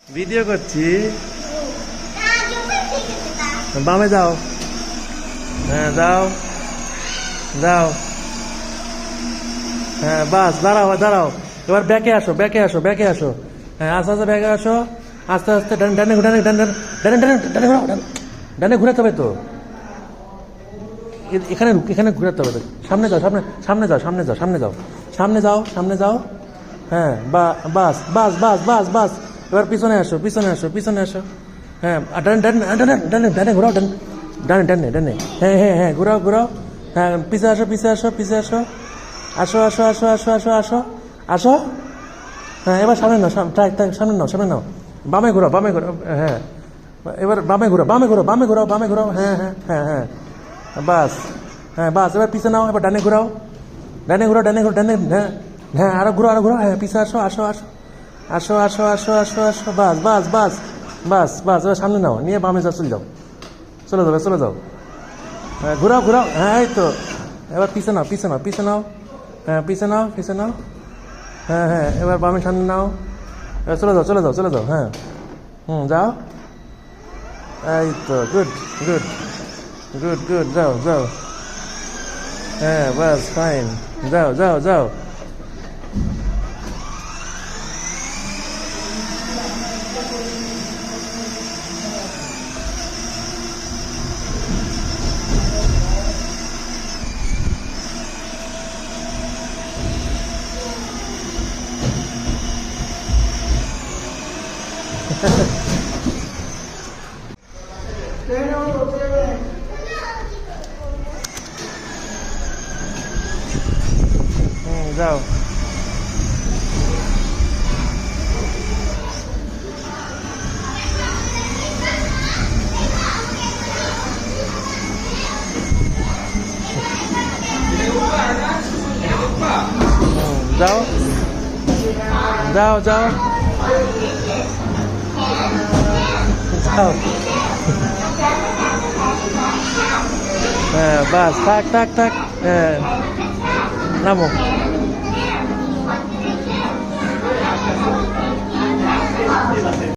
Video করছি। বামে যাও। হ্যাঁ যাও যাও। হ্যাঁ বাস, দাঁড়াও দাঁড়াও। এবার ব্যাকে আসো, ব্যাকে আসো, ব্যাকে আসো। হ্যাঁ আস্তে আস্তে ব্যাকে আসো। আস্তে আস্তে ডানে ডানে ডানে ডানে ডানে ডানে ডানে ঘোরাও, ডানে ঘুরাতে হবে তো। এখানে এখানে ঘুরাতে হবে তো। সামনে যাও, সামনে সামনে যাও, সামনে যাও, সামনে যাও, সামনে যাও, সামনে যাও। হ্যাঁ বাস বাস বাস বাস বাস। এবার পিছনে আসো, পিছনে আসো, পিছনে আসো। হ্যাঁ ডানে ডানে ডানে ডানে ডানে ঘোরাও, ডানে ডানে ডানে ডানে। হ্যাঁ হ্যাঁ হ্যাঁ ঘোরাও ঘোরাও। হ্যাঁ পিছে আসো, পিছে আসো, পিছে আসো। আসো আসো আসো আসো আসো আসো আসো। হ্যাঁ এবার সামনে নাও, সামনে নাও, সামনে নাও। বামে ঘোরাও, বামে ঘোরাও। হ্যাঁ এবার বামে ঘোরাও, বামে ঘোরাও, বামে ঘোরাও, বামে ঘোরাও। হ্যাঁ হ্যাঁ হ্যাঁ হ্যাঁ বাস। হ্যাঁ বাস, এবার পিছে নাও, এবার ডানে ঘোরাও, ডানে ঘোরাও, ডানে ঘোরাও, ডানে। হ্যাঁ হ্যাঁ আরো ঘোরাও, আরো ঘোরাও। হ্যাঁ পিছে আসো, আসো আসো আসো আসো আসো আসো আসো। বাস বাস বাস বাস বাস, এবার সামনে নাও, নিয়ে বামে যাও, চলে যাও, চলে যাও, চলে যাও। হ্যাঁ ঘোরাও ঘোরাও। হ্যাঁ এই তো। এবার পিছে নাও, পিছে নাও, পিছে নাও। হ্যাঁ পিছে নাও, পিছে নাও। হ্যাঁ হ্যাঁ এবার বামে সামনে নাও। এবার চলে যাও, চলে যাও, চলে যাও। হ্যাঁ যাও। এই তো গুড গুড গুড গুড, যাও যাও। হ্যাঁ বাস ফাইন, যাও যাও যাও। যাও। যাও যাও যাও যাও। হ্যাঁ বাস, থাক থাক থাক। হ্যাঁ নামো।